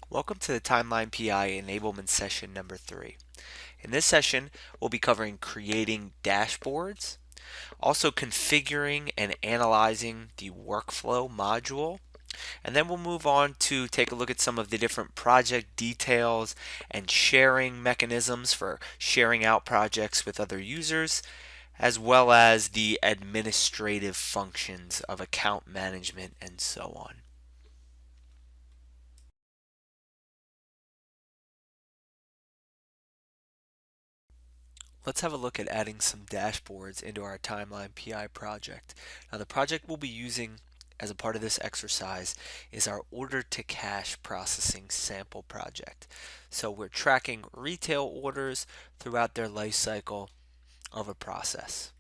Welcome to the TimelinePI enablement session number 3. In this session, we'll be covering creating dashboards, also configuring and analyzing the workflow module, and then we'll move on to take a look at some of the different project details and sharing mechanisms for sharing out projects with other users, as well as the administrative functions of account management and so on. Let's have a look at adding some dashboards into our TimelinePI project. Now the project we'll be using as a part of this exercise is our order to cash processing sample project. So we're tracking retail orders throughout their life cycle of a process.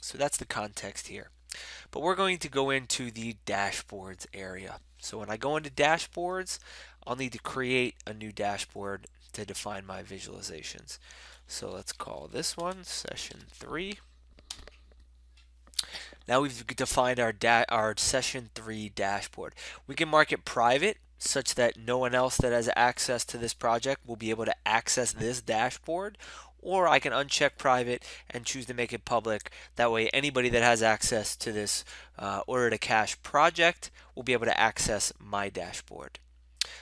So that's the context here. But we're going to go into the dashboards area. So when I go into dashboards, I'll need to create a new dashboard to define my visualizations. So let's call this one session 3. Now we've defined our session 3 dashboard. We can mark it private such that no one else that has access to this project will be able to access this dashboard, or I can uncheck private and choose to make it public. That way anybody that has access to this order to cash project will be able to access my dashboard.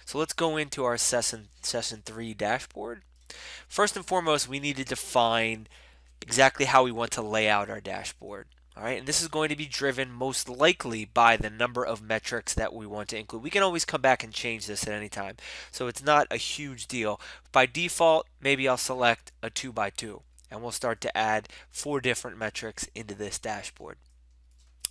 So let's go into our session 3 dashboard. First and foremost, we need to define exactly how we want to lay out our dashboard. All right, and this is going to be driven most likely by the number of metrics that we want to include. We can always come back and change this at any time, so it's not a huge deal. By default, maybe I'll select a 2 by 2, and we'll start to add 4 different metrics into this dashboard.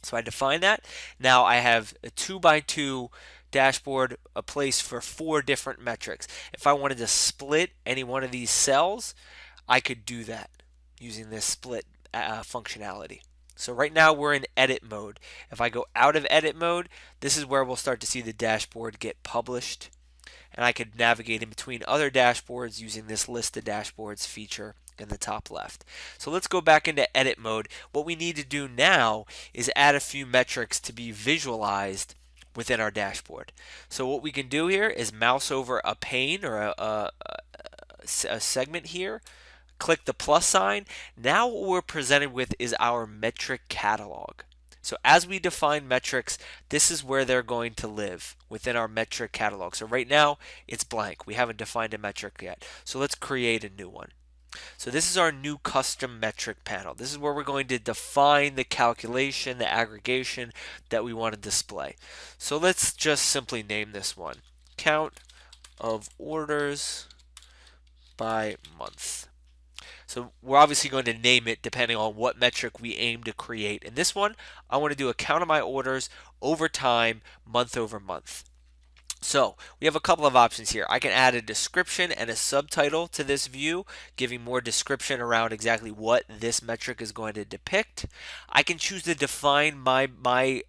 So I define that. Now I have a 2 by 2 dashboard, a place for 4 different metrics. If I wanted to split any one of these cells, I could do that using this split functionality. So right now we're in edit mode. If I go out of edit mode, this is where we'll start to see the dashboard get published. And I could navigate in between other dashboards using this list of dashboards feature in the top left. So let's go back into edit mode. What we need to do now is add a few metrics to be visualized within our dashboard. So what we can do here is mouse over a pane or a segment here, click the plus sign. Now what we're presented with is our metric catalog. So as we define metrics, this is where they're going to live within our metric catalog. So right now it's blank. We haven't defined a metric yet. So let's create a new one. So this is our new custom metric panel. This is where we're going to define the calculation, the aggregation that we want to display. So let's just simply name this one count of orders by month. So we're obviously going to name it depending on what metric we aim to create. In this one, I want to do a count of my orders over time, month over month. So we have a couple of options here. I can add a description and a subtitle to this view, giving more description around exactly what this metric is going to depict. I can choose to define my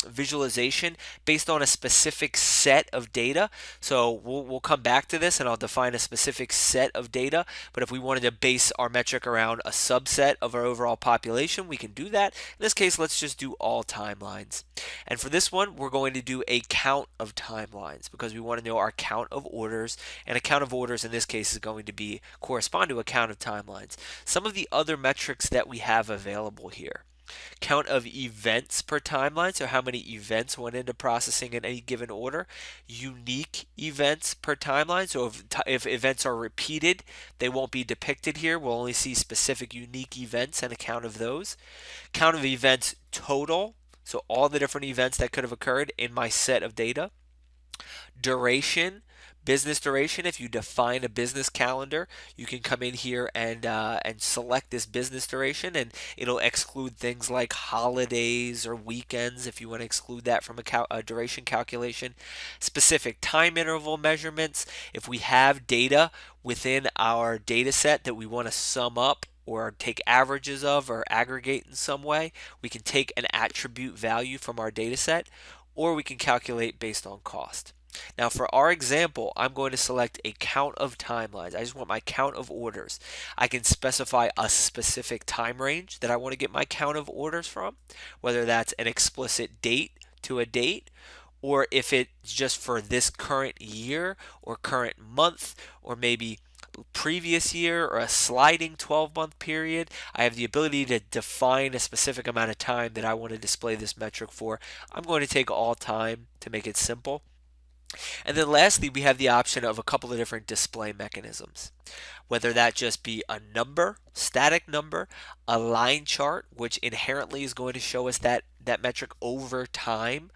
visualization based on a specific set of data. So we'll come back to this and I'll define a specific set of data. But if we wanted to base our metric around a subset of our overall population, we can do that. In this case, let's just do all timelines. And for this one, we're going to do a count of timelines because we want to know our count of orders, and a count of orders in this case is going to be correspond to a count of timelines. Some of the other metrics that we have available here: count of events per timeline, so how many events went into processing in any given order; unique events per timeline, so if events are repeated, they won't be depicted here. We'll only see specific unique events and a count of those; count of events total, so all the different events that could have occurred in my set of data; duration, business duration. If you define a business calendar, you can come in here and select this business duration, and it'll exclude things like holidays or weekends if you want to exclude that from a duration calculation. Specific time interval measurements. If we have data within our data set that we want to sum up or take averages of or aggregate in some way, we can take an attribute value from our data set, or we can calculate based on cost. Now for our example, I'm going to select a count of timelines. I just want my count of orders. I can specify a specific time range that I want to get my count of orders from, whether that's an explicit date to a date, or if it's just for this current year or current month or maybe previous year or a sliding 12-month period. I have the ability to define a specific amount of time that I want to display this metric for. I'm going to take all time to make it simple. And then lastly, we have the option of a couple of different display mechanisms, whether that just be a number, static number, a line chart, which inherently is going to show us that metric over time,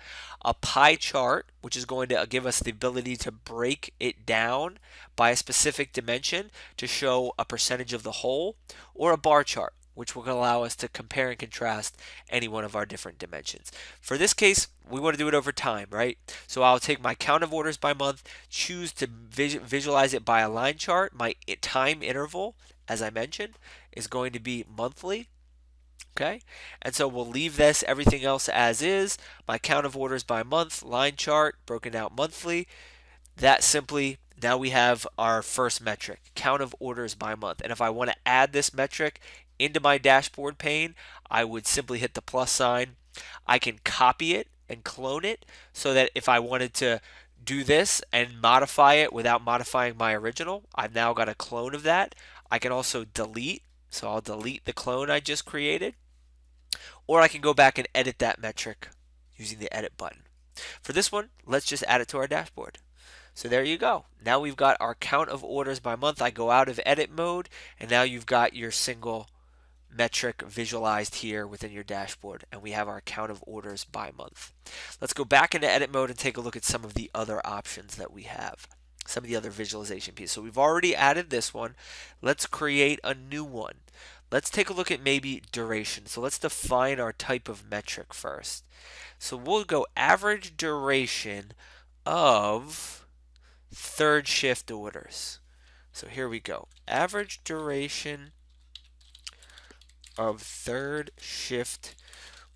a pie chart, which is going to give us the ability to break it down by a specific dimension to show a percentage of the whole, or a bar chart, which will allow us to compare and contrast any one of our different dimensions. For this case, we want to do it over time, right? So I'll take my count of orders by month, choose to visualize it by a line chart. My time interval, as I mentioned, is going to be monthly. Okay, and so we'll leave this everything else as is. My count of orders by month, line chart, broken out monthly. That simply, now we have our first metric, count of orders by month. And if I want to add this metric into my dashboard pane, I would simply hit the plus sign. I can copy it and clone it so that if I wanted to do this and modify it without modifying my original, I've now got a clone of that. I can also delete, so I'll delete the clone I just created, or I can go back and edit that metric using the edit button. For this one, let's just add it to our dashboard. So there you go. Now we've got our count of orders by month. I go out of edit mode, and now you've got your single metric visualized here within your dashboard, and we have our count of orders by month. Let's go back into edit mode and take a look at some of the other options that we have, some of the other visualization pieces. So we've already added this one. Let's create a new one. Let's take a look at maybe duration. So let's define our type of metric first. So we'll go average duration of third shift orders. So here we go. Average duration of third shift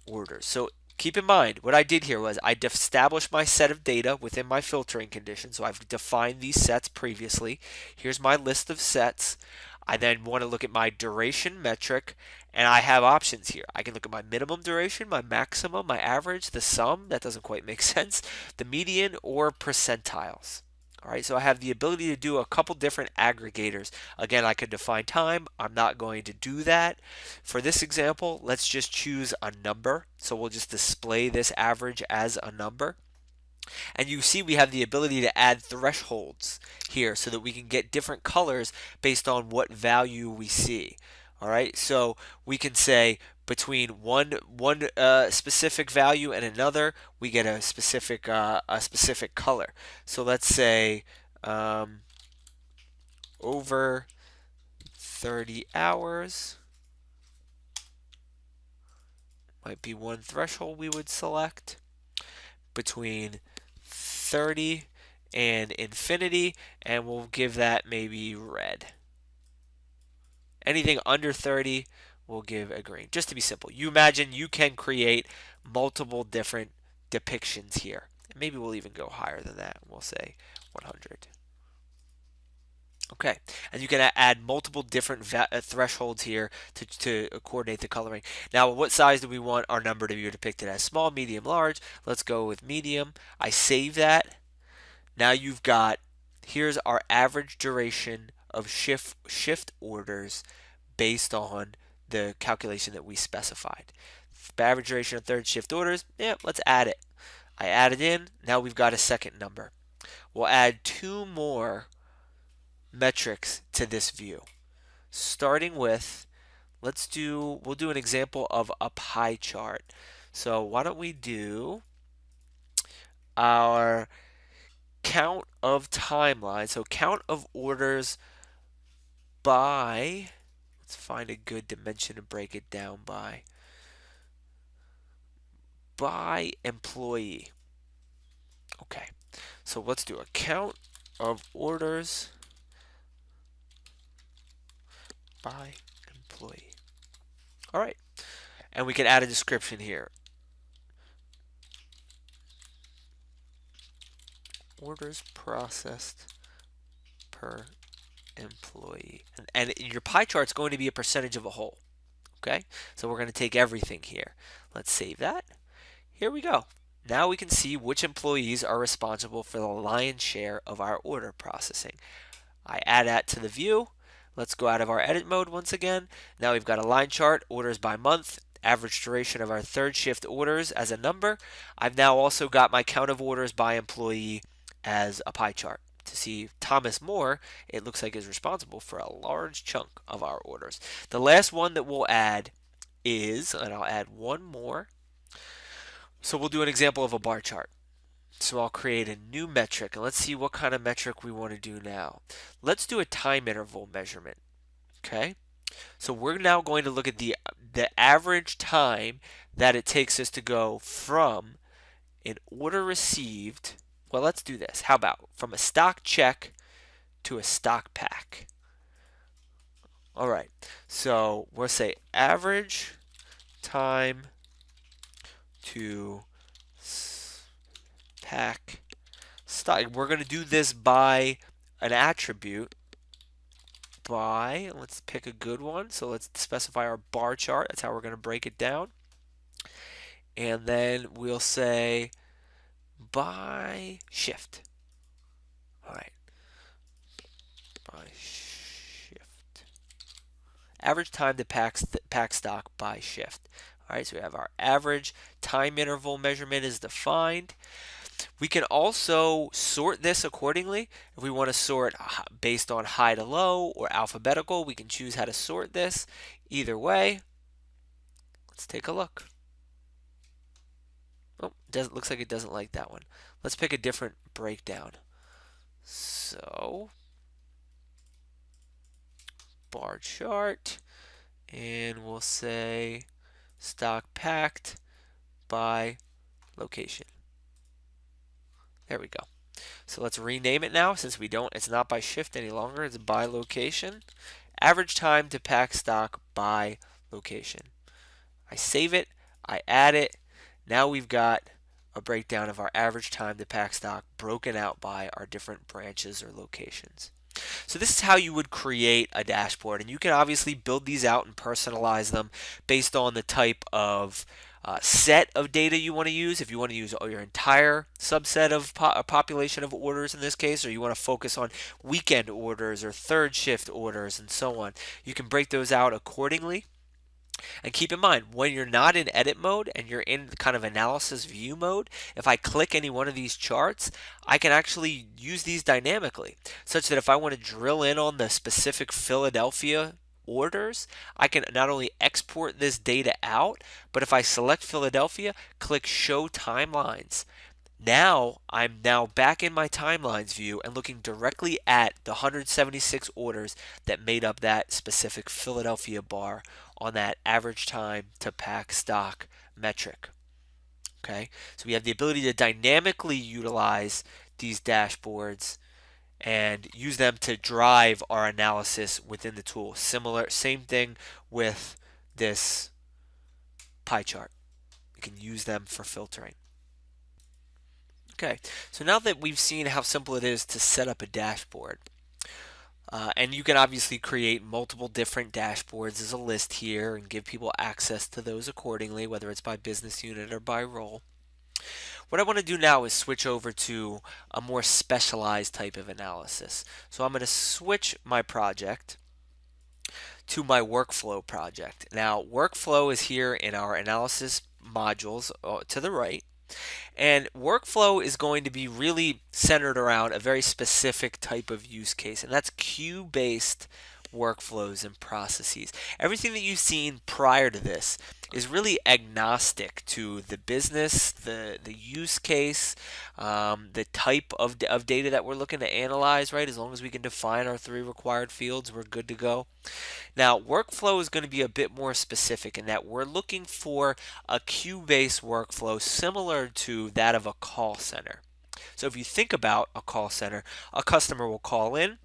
orders. So keep in mind, what I did here was I established my set of data within my filtering condition. So I've defined these sets previously. Here's my list of sets. I then want to look at my duration metric, and I have options here. I can look at my minimum duration, my maximum, my average, the sum, that doesn't quite make sense, the median, or percentiles. All right, so I have the ability to do a couple different aggregators. Again, I could define time. I'm not going to do that. For this example, let's just choose a number. So we'll just display this average as a number. And you see we have the ability to add thresholds here so that we can get different colors based on what value we see. All right, so we can say between one specific value and another, we get a specific color. So let's say over 30 hours might be one threshold we would select. Between 30 and infinity, and we'll give that maybe red. Anything under 30, we'll give a green, just to be simple. You imagine you can create multiple different depictions here. Maybe we'll even go higher than that. We'll say 100. Okay, and you can add multiple different thresholds here to coordinate the coloring. Now, what size do we want our number to be depicted as? Small, medium, large. Let's go with medium. I save that. Now you've got, here's our average duration of shift orders based on the calculation that we specified. Average duration of third shift orders, yeah, let's add it. I add it in. Now we've got a second number. We'll add two more metrics to this view. Starting with, we'll do an example of a pie chart. So why don't we do our count of timelines, so count of orders by, let's find a good dimension to break it down by employee. Okay, so let's do a count of orders by employee. All right, and we can add a description here. Orders processed per employee. And your pie chart is going to be a percentage of a whole. Okay, so we're going to take everything here. Let's save that. Here we go. Now we can see which employees are responsible for the lion's share of our order processing. I add that to the view. Let's go out of our edit mode once again. Now we've got a line chart, orders by month, average duration of our third shift orders as a number. I've now also got my count of orders by employee as a pie chart. To see Thomas Moore, it looks like is responsible for a large chunk of our orders. The last one that we'll add is, and I'll add one more. So we'll do an example of a bar chart. So I'll create a new metric, and let's see what kind of metric we want to do now. Let's do a time interval measurement. Okay, so we're now going to look at the average time that it takes us to go from an order received. Well, let's do this. How about from a stock check to a stock pack? All right, so we'll say average time to pack stock. We're going to do this by an attribute. By, let's pick a good one. So let's specify our bar chart. That's how we're going to break it down. And then we'll say by shift. All right. By shift. Average time to pack stock by shift. All right, so we have our average time interval measurement is defined. We can also sort this accordingly. If we want to sort based on high to low or alphabetical, we can choose how to sort this. Either way, let's take a look. Oh, looks like it doesn't like that one. Let's pick a different breakdown. So, bar chart, and we'll say stock packed by location. There we go. So let's rename it now since it's not by shift any longer, it's by location. Average time to pack stock by location. I save it, I add it. Now we've got a breakdown of our average time to pack stock broken out by our different branches or locations. So this is how you would create a dashboard, and you can obviously build these out and personalize them based on the type of set of data you want to use. If you want to use your entire subset of a population of orders in this case, or you want to focus on weekend orders or third shift orders and so on, you can break those out accordingly. And keep in mind, when you're not in edit mode and you're in kind of analysis view mode, if I click any one of these charts, I can actually use these dynamically, such that if I want to drill in on the specific Philadelphia orders, I can not only export this data out, but if I select Philadelphia, click Show Timelines. Now I'm back in my timelines view and looking directly at the 176 orders that made up that specific Philadelphia bar on that average time to pack stock metric. Okay, so we have the ability to dynamically utilize these dashboards and use them to drive our analysis within the tool. Same thing with this pie chart. We can use them for filtering. Okay, so now that we've seen how simple it is to set up a dashboard, and you can obviously create multiple different dashboards as a list here and give people access to those accordingly, whether it's by business unit or by role. What I want to do now is switch over to a more specialized type of analysis. So I'm going to switch my project to my workflow project. Now, workflow is here in our analysis modules to the right. And workflow is going to be really centered around a very specific type of use case, and that's queue-based workflows and processes. Everything that you've seen prior to this is really agnostic to the business, the use case, the type of data that we're looking to analyze, right? As long as we can define our 3 required fields, we're good to go. Now, workflow is going to be a bit more specific in that we're looking for a queue-based workflow similar to that of a call center. So if you think about a call center, a customer will call in,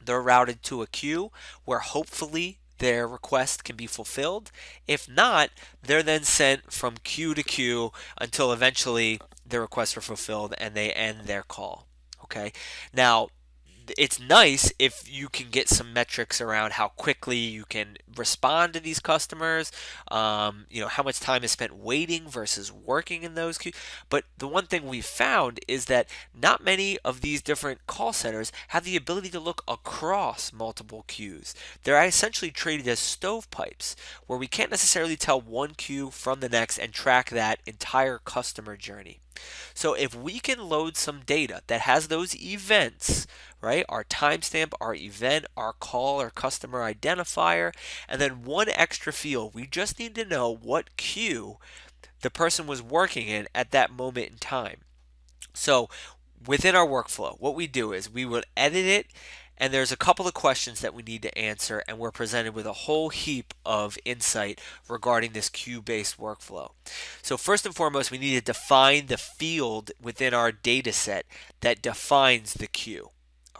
they're routed to a queue where hopefully their request can be fulfilled. If not, they're then sent from queue to queue until eventually their requests are fulfilled and they end their call. Okay. Now, it's nice if you can get some metrics around how quickly you can respond to these customers, how much time is spent waiting versus working in those queues. But the one thing we found is that not many of these different call centers have the ability to look across multiple queues. They're essentially treated as stovepipes, where we can't necessarily tell one queue from the next and track that entire customer journey. So if we can load some data that has those events, right? Our timestamp, our event, our call, our customer identifier, and then one extra field. We just need to know what queue the person was working in at that moment in time. So within our workflow, what we do is we will edit it, and there's a couple of questions that we need to answer, and we're presented with a whole heap of insight regarding this queue-based workflow. So first and foremost, we need to define the field within our data set that defines the queue.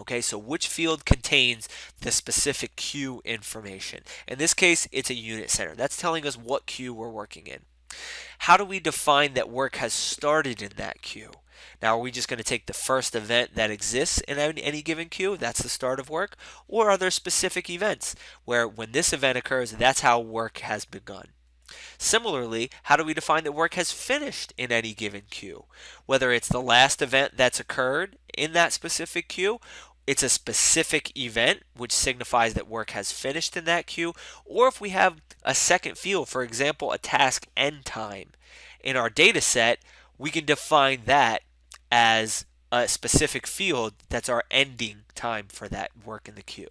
Okay, so which field contains the specific queue information? In this case, it's a unit center. That's telling us what queue we're working in. How do we define that work has started in that queue? Now, are we just going to take the first event that exists in any given queue? That's the start of work. Or are there specific events where when this event occurs, that's how work has begun? Similarly, how do we define that work has finished in any given queue? Whether it's the last event that's occurred in that specific queue, it's a specific event which signifies that work has finished in that queue, or if we have a second field, for example, a task end time in our data set, we can define that as a specific field that's our ending time for that work in the queue.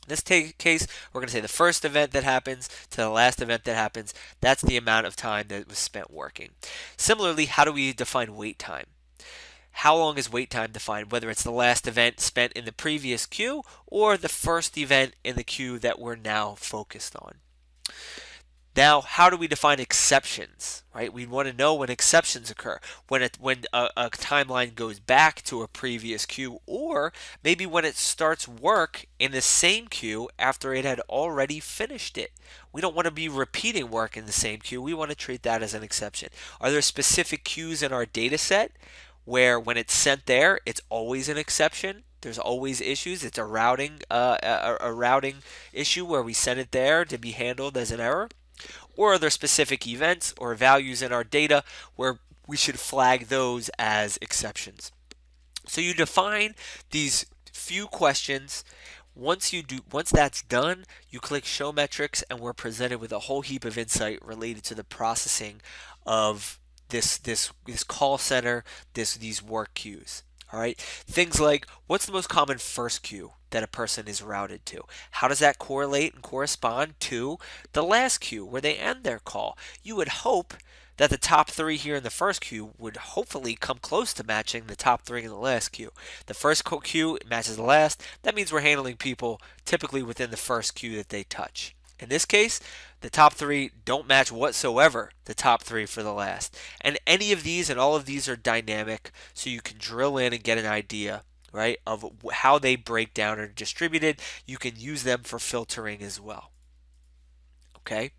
In this case, we're going to say the first event that happens to the last event that happens, that's the amount of time that was spent working. Similarly, how do we define wait time? How long is wait time defined? Whether it's the last event spent in the previous queue or the first event in the queue that we're now focused on. Now, how do we define exceptions, right? We want to know when exceptions occur, when a timeline goes back to a previous queue, or maybe when it starts work in the same queue after it had already finished it. We don't want to be repeating work in the same queue. We want to treat that as an exception. Are there specific queues in our data set where when it's sent there, it's always an exception? There's always issues. It's a routing issue where we send it there to be handled as an error. Or are there specific events or values in our data where we should flag those as exceptions? So you define these few questions. Once that's done, you click Show Metrics, and we're presented with a whole heap of insight related to the processing of this call center, these work queues. All right, things like what's the most common first queue that a person is routed to? How does that correlate and correspond to the last queue where they end their call? You would hope that the top three here in the first queue would hopefully come close to matching the top three in the last queue. The first queue matches the last. That means we're handling people typically within the first queue that they touch. In this case, the top three don't match whatsoever the top three for the last. And any of these and all of these are dynamic, so you can drill in and get an idea, right, of how they break down and are distributed. You can use them for filtering as well. Okay,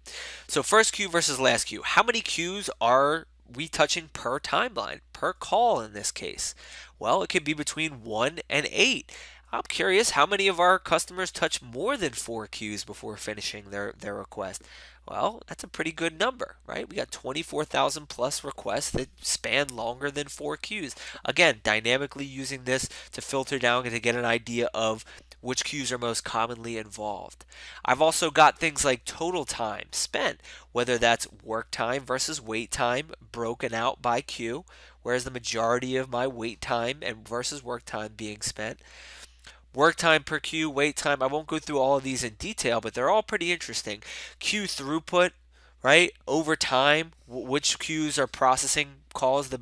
so first queue versus last queue. How many queues are we touching per timeline, per call in this case? Well, it could be between 1 and 8. I'm curious, how many of our customers touch more than 4 queues before finishing their request? Well, that's a pretty good number, right? We got 24,000 plus requests that span longer than 4 queues. Again, dynamically using this to filter down and to get an idea of which queues are most commonly involved. I've also got things like total time spent, whether that's work time versus wait time broken out by queue, whereas the majority of my wait time and versus work time being spent. Work time per queue, wait time. I won't go through all of these in detail, but they're all pretty interesting. Queue throughput, right? Over time, which queues are processing calls the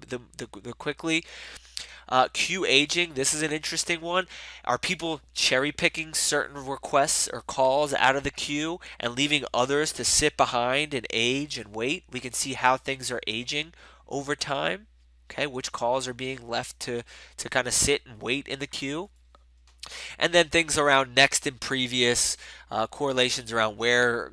quickly. Queue aging, this is an interesting one. Are people cherry picking certain requests or calls out of the queue and leaving others to sit behind and age and wait? We can see how things are aging over time. Okay, which calls are being left to kind of sit and wait in the queue. And then things around next and previous, correlations around where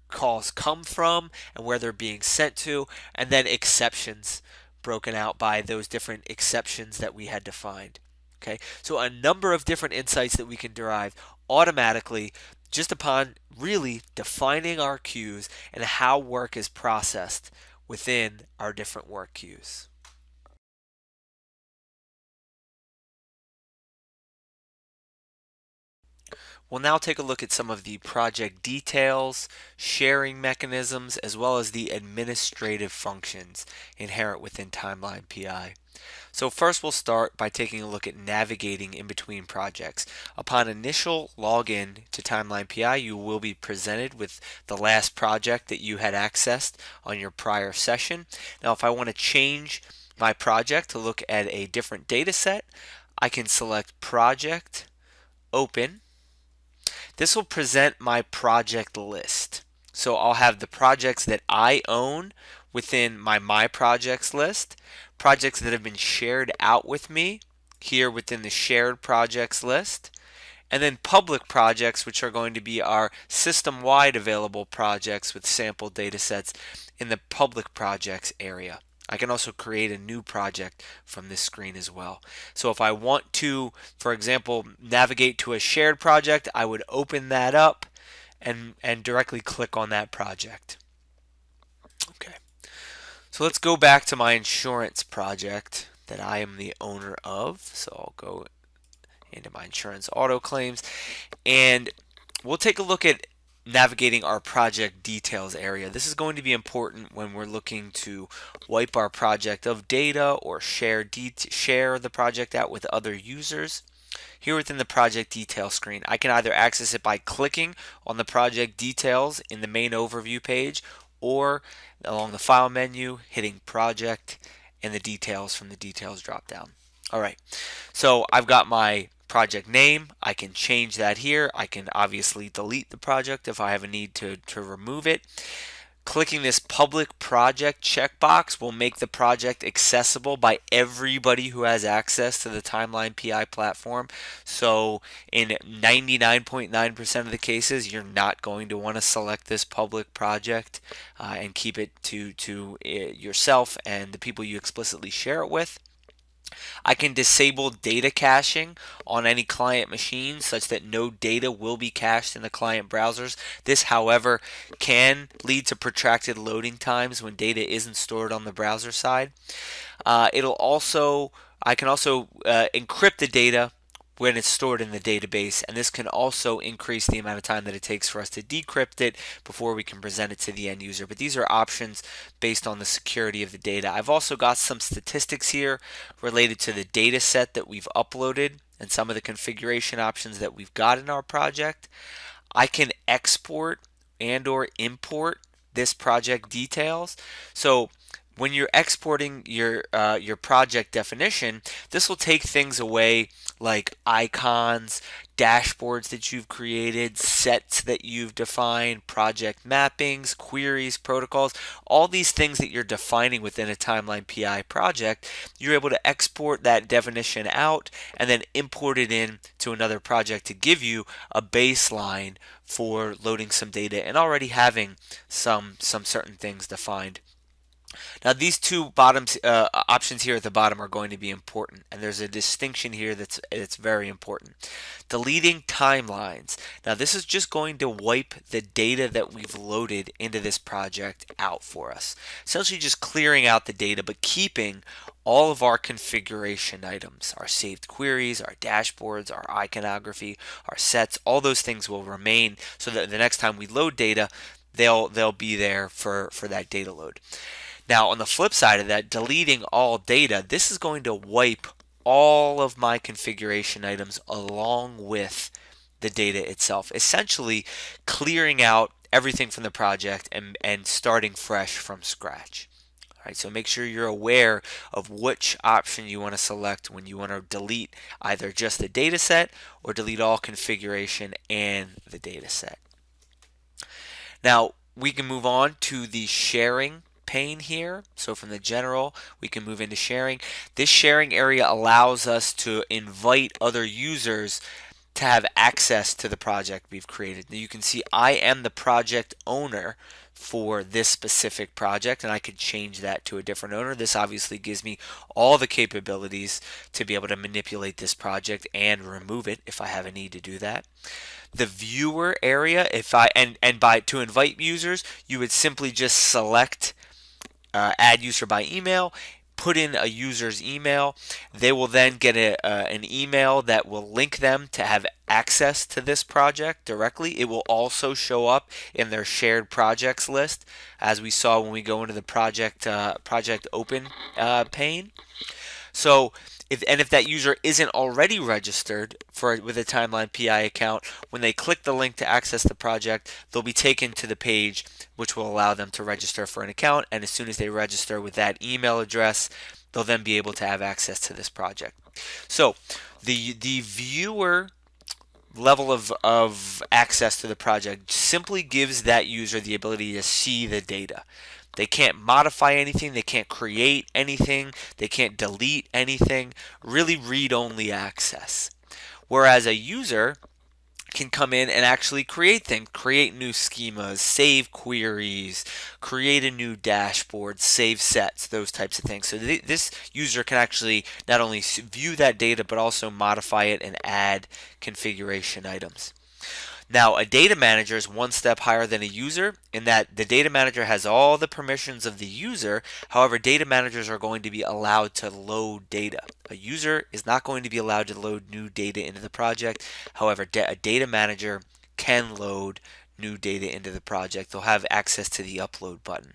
calls come from and where they're being sent to, and then exceptions broken out by those different exceptions that we had defined. Okay, so a number of different insights that we can derive automatically just upon really defining our queues and how work is processed within our different work queues. We'll now take a look at some of the project details, sharing mechanisms, as well as the administrative functions inherent within TimelinePI. So first we'll start by taking a look at navigating in between projects. Upon initial login to TimelinePI, you will be presented with the last project that you had accessed on your prior session. Now if I want to change my project to look at a different data set, I can select Project, Open. This will present my project list. So I'll have the projects that I own within my projects list, projects that have been shared out with me here within the shared projects list, and then public projects, which are going to be our system-wide available projects with sample data sets in the public projects area. I can also create a new project from this screen as well. So if I want to, for example, navigate to a shared project, I would open that up and directly click on that project. Okay, so let's go back to my insurance project that I am the owner of. So I'll go into my insurance auto claims, and we'll take a look at navigating our project details area. This is going to be important when we're looking to wipe our project of data or share the project out with other users. Here within the project details screen, I can either access it by clicking on the project details in the main overview page, or along the file menu, hitting project and the details from the details drop down. All right, so I've got my project name. I can change that here. I can obviously delete the project if I have a need to remove it. Clicking this public project checkbox will make the project accessible by everybody who has access to the TimelinePI platform. So in 99.9% of the cases, you're not going to want to select this public project and keep it to yourself and the people you explicitly share it with. I can disable data caching on any client machine such that no data will be cached in the client browsers. This, however, can lead to protracted loading times when data isn't stored on the browser side. I can also encrypt the data when it's stored in the database, and this can also increase the amount of time that it takes for us to decrypt it before we can present it to the end user. But these are options based on the security of the data. I've also got some statistics here related to the data set that we've uploaded and some of the configuration options that we've got in our project. I can export and or import this project details. So when you're exporting your project definition, this will take things away like icons, dashboards that you've created, sets that you've defined, project mappings, queries, protocols, all these things that you're defining within a TimelinePI project. You're able to export that definition out and then import it in to another project to give you a baseline for loading some data and already having some certain things defined. Now these two options here at the bottom are going to be important, and there's a distinction here that's very important. Deleting timelines. Now this is just going to wipe the data that we've loaded into this project out for us. Essentially just clearing out the data, but keeping all of our configuration items, our saved queries, our dashboards, our iconography, our sets, all those things will remain so that the next time we load data, they'll be there for that data load. Now, on the flip side of that, deleting all data, this is going to wipe all of my configuration items along with the data itself, essentially clearing out everything from the project and starting fresh from scratch. All right, so make sure you're aware of which option you want to select when you want to delete either just the data set or delete all configuration and the data set. Now, we can move on to the sharing pane here. So from the general, we can move into sharing. This sharing area allows us to invite other users to have access to the project we've created. Now you can see I am the project owner for this specific project, and I could change that to a different owner. This obviously gives me all the capabilities to be able to manipulate this project and remove it if I have a need to do that. The viewer area, if I and by to invite users, you would simply just select add user by email, put in a user's email. They will then get an email that will link them to have access to this project directly. It will also show up in their shared projects list, as we saw when we go into the project open pane. So if that user isn't already registered with a TimelinePI account, when they click the link to access the project, they'll be taken to the page which will allow them to register for an account. And as soon as they register with that email address, they'll then be able to have access to this project. So the viewer level of access to the project simply gives that user the ability to see the data. They can't modify anything, they can't create anything, they can't delete anything, really read-only access. Whereas a user can come in and actually create things, create new schemas, save queries, create a new dashboard, save sets, those types of things. So this user can actually not only view that data but also modify it and add configuration items. Now, a data manager is one step higher than a user in that the data manager has all the permissions of the user. However, data managers are going to be allowed to load data. A user is not going to be allowed to load new data into the project. However, a data manager can load new data into the project. They'll have access to the upload button.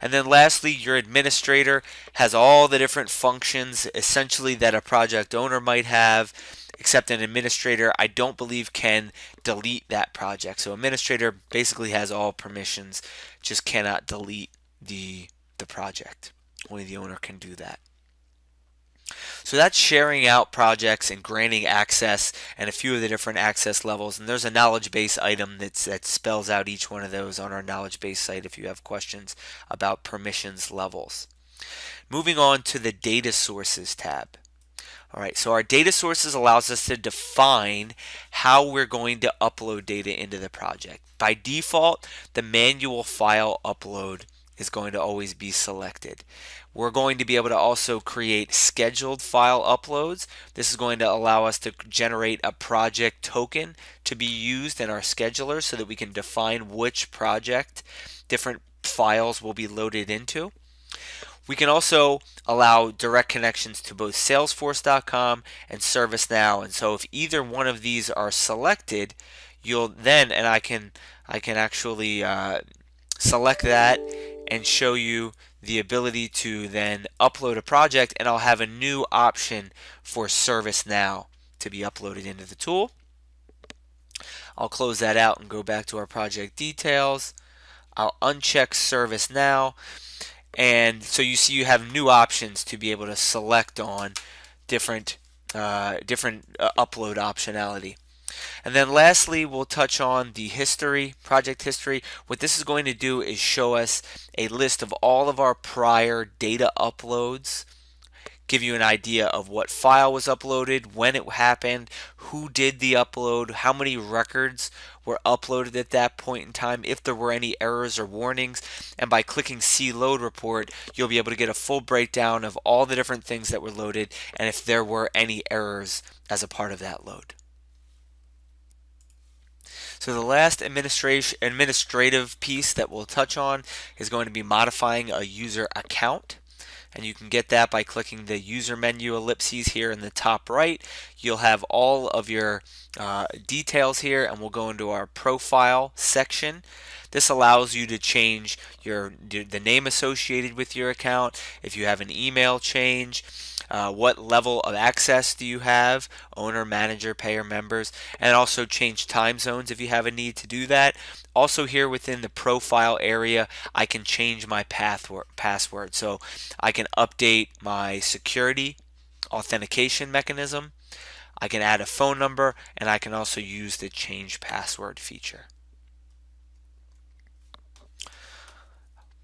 And then lastly, your administrator has all the different functions essentially that a project owner might have, except an administrator, I don't believe, can delete that project. So administrator basically has all permissions, just cannot delete the project. Only the owner can do that. So that's sharing out projects and granting access and a few of the different access levels. And there's a knowledge base item that spells out each one of those on our knowledge base site if you have questions about permissions levels. Moving on to the data sources tab. All right, so our data sources allows us to define how we're going to upload data into the project. By default, the manual file upload is going to always be selected. We're going to be able to also create scheduled file uploads. This is going to allow us to generate a project token to be used in our scheduler so that we can define which project different files will be loaded into. We can also allow direct connections to both Salesforce.com and ServiceNow. And so if either one of these are selected, you'll then, and I can actually select that and show you the ability to then upload a project, and I'll have a new option for ServiceNow to be uploaded into the tool. I'll close that out and go back to our project details. I'll uncheck ServiceNow. And so you see you have new options to be able to select on different upload optionality. And then lastly, we'll touch on the history, project history. What this is going to do is show us a list of all of our prior data uploads, give you an idea of what file was uploaded, when it happened, who did the upload, how many records were uploaded at that point in time, if there were any errors or warnings. And by clicking See Load Report, you'll be able to get a full breakdown of all the different things that were loaded and if there were any errors as a part of that load. So the last administrative piece that we'll touch on is going to be modifying a user account. And you can get that by clicking the user menu ellipses here in the top right. You'll have all of your details here, and we'll go into our profile section. This allows you to change the name associated with your account, if you have an email change, what level of access do you have, owner, manager, payer, members, and also change time zones if you have a need to do that. Also here within the profile area, I can change my password. So I can update my security authentication mechanism. I can add a phone number, and I can also use the change password feature.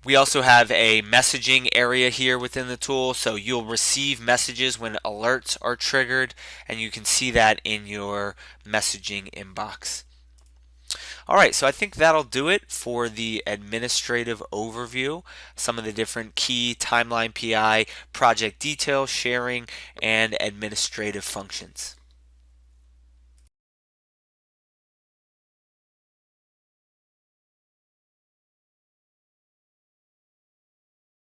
We also have a messaging area here within the tool, so you'll receive messages when alerts are triggered, and you can see that in your messaging inbox. All right, so I think that'll do it for the administrative overview, some of the different key Timeline PI project details, sharing, and administrative functions.